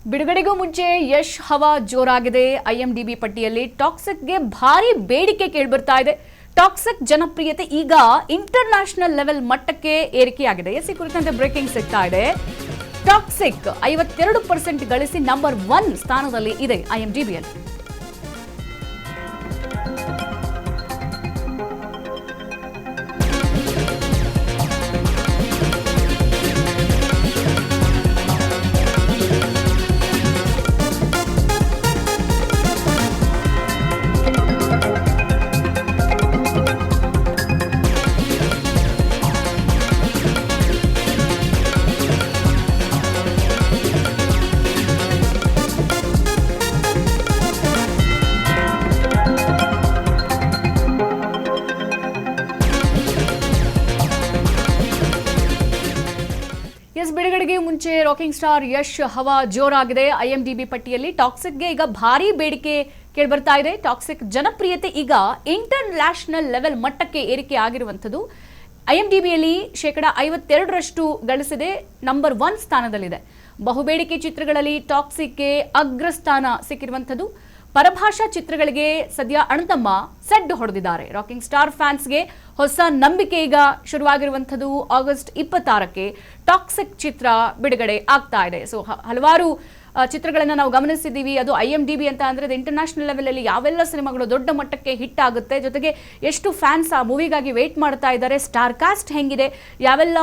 ಬಿಡುಗಡೆಗೂ ಮುಂಚೆ ಯಶ್ ಹವಾ ಜೋರಾಗಿದೆ. ಐಎಂಡಿಬಿ ಪಟ್ಟಿಯಲ್ಲಿ ಟಾಕ್ಸಿಕ್ಗೆ ಭಾರಿ ಬೇಡಿಕೆ ಕೇಳಿಬರ್ತಾ ಇದೆ. ಟಾಕ್ಸಿಕ್ ಜನಪ್ರಿಯತೆ ಈಗ ಇಂಟರ್ನ್ಯಾಷನಲ್ ಲೆವೆಲ್ ಮಟ್ಟಕ್ಕೆ ಏರಿಕೆಯಾಗಿದೆ. ಈ ಕುರಿತಂತೆ ಬ್ರೇಕಿಂಗ್ ಸಿಗ್ತಾ ಇದೆ. ಟಾಕ್ಸಿಕ್ 52% ಗಳಿಸಿ ನಂಬರ್ 1 ಸ್ಥಾನದಲ್ಲಿ ಇದೆ ಐಎಂಡಿಬಿಯಲ್ಲಿ. ಬಿಡುಗಡೆಗೆ ಮುಂಚೆ ರಾಕಿಂಗ್ ಸ್ಟಾರ್ ಯಶ್ ಹವಾ ಜೋರಾಗಿದೆ. ಐಎಂಡಿಬಿ ಪಟ್ಟಿಯಲ್ಲಿ ಟಾಕ್ಸಿಕ್ಗೆ ಈಗ ಭಾರಿ ಬೇಡಿಕೆ ಕೇಳಿಬರ್ತಾ ಇದೆ. ಟಾಕ್ಸಿಕ್ ಜನಪ್ರಿಯತೆ ಈಗ ಇಂಟರ್ನ್ಯಾಷನಲ್ ಲೆವೆಲ್ ಮಟ್ಟಕ್ಕೆ ಏರಿಕೆ ಆಗಿರುವಂಥದ್ದು. ಐಎಂಡಿಬಿಯಲ್ಲಿ 52% ಗಳಿಸಿದೆ, ನಂಬರ್ 1 ಸ್ಥಾನದಲ್ಲಿದೆ. ಬಹುಬೇಡಿಕೆ ಚಿತ್ರಗಳಲ್ಲಿ ಟಾಕ್ಸಿಕ್ಗೆ ಅಗ್ರಸ್ಥಾನ ಸಿಕ್ಕಿರುವಂಥದ್ದು. ಪರಭಾಷಾ ಚಿತ್ರಗಳಿಗೆ ಸದ್ಯ ಅಣ್ತಮ್ಮ ಸೆಡ್ ಹೊಡೆದಿದ್ದಾರೆ. ರಾಕಿಂಗ್ ಸ್ಟಾರ್ ಫ್ಯಾನ್ಸ್ಗೆ ಹೊಸ ನಂಬಿಕೆ ಈಗ ಶುರುವಾಗಿರುವಂಥದ್ದು. ಆಗಸ್ಟ್ 26ಕ್ಕೆ ಟಾಕ್ಸಿಕ್ ಚಿತ್ರ ಬಿಡುಗಡೆ ಆಗ್ತಾ ಇದೆ. ಸೊ ಹಲವಾರು ಚಿತ್ರಗಳನ್ನ ನಾವು ಗಮನಿಸಿದ್ದೀವಿ. ಅದು ಐಎಂಡಿಬಿ ಅಂತ ಅಂದ್ರೆ ಇಂಟರ್ನ್ಯಾಷನಲ್ ಲೆವೆಲ್ ಅಲ್ಲಿ ಯಾವೆಲ್ಲ ಸಿನಿಮಾಗಳು ದೊಡ್ಡ ಮಟ್ಟಕ್ಕೆ ಹಿಟ್ ಆಗುತ್ತೆ, ಜೊತೆಗೆ ಎಷ್ಟು ಫ್ಯಾನ್ಸ್ ಆ ಮೂವಿಗಾಗಿ ವೇಟ್ ಮಾಡ್ತಾ ಇದ್ದಾರೆ, ಸ್ಟಾರ್ ಕಾಸ್ಟ್ ಹೆಂಗಿದೆ, ಯಾವೆಲ್ಲ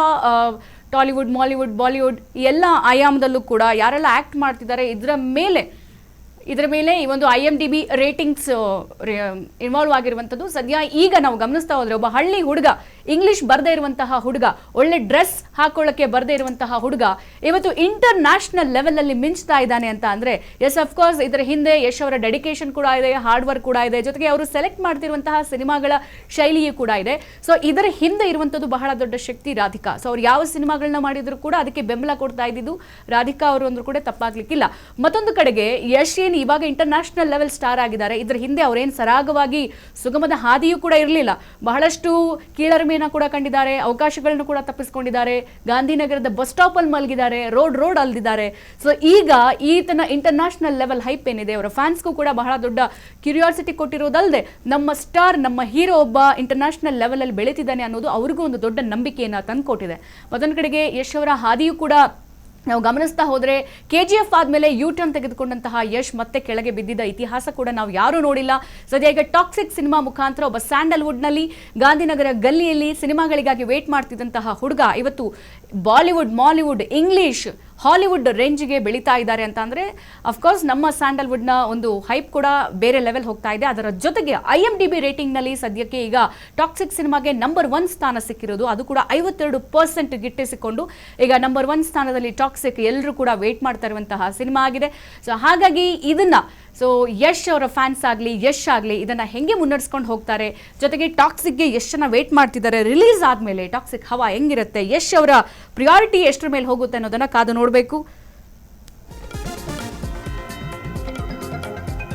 ಟಾಲಿವುಡ್, ಮಾಲಿವುಡ್, ಬಾಲಿವುಡ್ ಎಲ್ಲ ಆಯಾಮದಲ್ಲೂ ಕೂಡ ಯಾರೆಲ್ಲ ಆಕ್ಟ್ ಮಾಡ್ತಿದ್ದಾರೆ, ಇದರ ಮೇಲೆ ಈ ಒಂದು ಐಎಂಡಿಬಿ ರೇಟಿಂಗ್ಸ್ ಇನ್ವಾಲ್ವ್ ಆಗಿರುವಂಥದ್ದು. ಸದ್ಯ ಈಗ ನಾವು ಗಮನಿಸ್ತಾ ಹೋದ್ರೆ ಒಬ್ಬ ಹಳ್ಳಿ ಹುಡುಗ, ಇಂಗ್ಲಿಷ್ ಬರದೇ ಇರುವಂತಹ ಹುಡುಗ, ಒಳ್ಳೆ ಡ್ರೆಸ್ ಹಾಕೊಳ್ಳಕ್ಕೆ ಬರದೇ ಇರುವಂತಹ ಹುಡುಗ ಇವತ್ತು ಇಂಟರ್ನ್ಯಾಷನಲ್ ಲೆವೆಲ್ ಅಲ್ಲಿ ಮಿಂಚ್ತಾ ಇದ್ದಾನೆ ಅಂತ ಅಂದ್ರೆ ಎಸ್ ಅಫ್ಕೋರ್ಸ್ ಇದರ ಹಿಂದೆ ಯಶ್ ಅವರ ಡೆಡಿಕೇಶನ್ ಕೂಡ ಇದೆ, ಹಾರ್ಡ್ ವರ್ಕ್ ಕೂಡ ಇದೆ, ಜೊತೆಗೆ ಅವರು ಸೆಲೆಕ್ಟ್ ಮಾಡ್ತಿರುವಂತಹ ಸಿನಿಮಾಗಳ ಶೈಲಿಯೂ ಕೂಡ ಇದೆ. ಸೊ ಇದರ ಹಿಂದೆ ಇರುವಂಥದ್ದು ಬಹಳ ದೊಡ್ಡ ಶಕ್ತಿ ರಾಧಿಕಾ. ಸೊ ಅವ್ರು ಯಾವ ಸಿನಿಮಾಗಳನ್ನ ಮಾಡಿದ್ರು ಕೂಡ ಅದಕ್ಕೆ ಬೆಂಬಲ ಕೊಡ್ತಾ ಇದ್ದಿದ್ದು ರಾಧಿಕಾ ಅವರು ಅಂದ್ರೂ ಕೂಡ ತಪ್ಪಾಗ್ಲಿಕ್ಕಿಲ್ಲ. ಮತ್ತೊಂದು ಕಡೆಗೆ ಯಶ್ ಇವಾಗ ಇಂಟರ್ನ್ಯಾಷನಲ್ ಲೆವೆಲ್ ಸ್ಟಾರ್ ಆಗಿದ್ದಾರೆ. ಇದರ ಹಿಂದೆ ಅವರೇನು ಸರಾಗವಾಗಿ ಸುಗಮದ ಹಾದಿಯೂ ಕೂಡ ಇರಲಿಲ್ಲ. ಬಹಳಷ್ಟು ಕೀಳರಿಮೆಯನ್ನು ಕೂಡ ಕಂಡಿದ್ದಾರೆ, ಅವಕಾಶಗಳನ್ನು ಕೂಡ ತಪ್ಪಿಸ್ಕೊಂಡಿದ್ದಾರೆ, ಗಾಂಧಿನಗರದ ಬಸ್ ಸ್ಟಾಪ್ ಅಲ್ಲಿ ಮಲಗಿದ್ದಾರೆ, ರೋಡ್ ಅಲ್ದಿದ್ದಾರೆ. ಸೊ ಈಗ ಈತನ ಇಂಟರ್ನ್ಯಾಷನಲ್ ಲೆವೆಲ್ ಹೈಪ್ ಏನಿದೆ ಅವರ ಫ್ಯಾನ್ಸ್ಗೂ ಕೂಡ ಬಹಳ ದೊಡ್ಡ ಕ್ಯೂರಿಯಾಸಿಟಿ ಕೊಟ್ಟಿರೋದಲ್ಲದೆ ನಮ್ಮ ಸ್ಟಾರ್, ನಮ್ಮ ಹೀರೋ ಒಬ್ಬ ಇಂಟರ್ನ್ಯಾಷನಲ್ ಲೆವೆಲ್ ಅಲ್ಲಿ ಬೆಳೀತಿದ್ದಾನೆ ಅನ್ನೋದು ಅವ್ರಿಗೂ ಒಂದು ದೊಡ್ಡ ನಂಬಿಕೆಯನ್ನು ತಂದುಕೊಟ್ಟಿದೆ. ಮತ್ತೊಂದು ಕಡೆಗೆ ಯಶ್ ಅವರ ಹಾದಿಯೂ ಕೂಡ ನಾವು ಗಮನಿಸ್ತಾ ಹೋದ್ರೆ KGF ಆದ್ಮೇಲೆ ಯೂಟರ್ನ್ ತೆಗೆದುಕೊಂಡಂತಹ ಯಶ್ ಮತ್ತೆ ಕೆಳಗೆ ಬಿದ್ದಿದ್ದ ಇತಿಹಾಸ ಕೂಡ ನಾವು ಯಾರೂ ನೋಡಿಲ್ಲ. ಸದ್ಯ ಈಗ ಟಾಕ್ಸಿಕ್ ಸಿನಿಮಾ ಮುಖಾಂತರ ಒಬ್ಬ ಸ್ಯಾಂಡಲ್ವುಡ್ ನಲ್ಲಿ ಗಾಂಧಿನಗರ ಗಲ್ಲಿಯಲ್ಲಿ ಸಿನಿಮಾಗಳಿಗಾಗಿ ವೇಟ್ ಮಾಡ್ತಿದ್ದಂತಹ ಹುಡುಗ ಇವತ್ತು ಬಾಲಿವುಡ್, ಮಾಲಿವುಡ್, ಇಂಗ್ಲಿಷ್, ಹಾಲಿವುಡ್ ರೇಂಜ್ಗೆ ಬೆಳೀತಾ ಇದ್ದಾರೆ ಅಂತ ಅಂದ್ರೆ ಅಫ್ಕೋರ್ಸ್ ನಮ್ಮ ಸ್ಯಾಂಡಲ್ವುಡ್ನ ಒಂದು ಹೈಪ್ ಕೂಡ ಬೇರೆ ಲೆವೆಲ್ ಹೋಗ್ತಾ ಇದೆ. ಅದರ ಜೊತೆಗೆ ಐಎಂಡಿಬಿ ರೇಟಿಂಗ್ ನಲ್ಲಿ ಸದ್ಯಕ್ಕೆ ಈಗ ಟಾಕ್ಸಿಕ್ ಸಿನಿಮಾಗೆ ನಂಬರ್ 1 ಸ್ಥಾನ ಸಿಕ್ಕಿರೋದು, ಅದು ಕೂಡ 52% ಗಿಟ್ಟಿಸಿಕೊಂಡು ಈಗ ನಂಬರ್ 1 ಸ್ಥಾನದಲ್ಲಿ ಟಾಕ್ಸಿಕ್ ಎಲ್ಲರೂ ಕೂಡ ವೇಟ್ ಮಾಡ್ತಾ ಇರುವಂತಹ ಸಿನಿಮಾ ಆಗಿದೆ. ಸೊ ಹಾಗಾಗಿ ಇದನ್ನ ಯಶ್ ಅವರ ಫ್ಯಾನ್ಸ್ ಆಗಲಿ, ಯಶ್ ಆಗಲಿ ಇದನ್ನ ಹೆಂಗೆ ಮುನ್ನಡೆಸ್ಕೊಂಡು ಹೋಗ್ತಾರೆ, ಜೊತೆಗೆ ಟಾಕ್ಸಿಕ್ಗೆ ಎಷ್ಟನ್ನ ವೇಟ್ ಮಾಡ್ತಿದ್ದಾರೆ, ರಿಲೀಸ್ ಆದ್ಮೇಲೆ ಟಾಕ್ಸಿಕ್ ಹವಾ ಹೆಂಗಿರುತ್ತೆ, ಯಶ್ ಅವರ ಪ್ರಿಯಾರಿಟಿ ಎಷ್ಟರ ಮೇಲೆ ಹೋಗುತ್ತೆ ಅನ್ನೋದನ್ನ ಕಾದು ನೋಡಬೇಕು.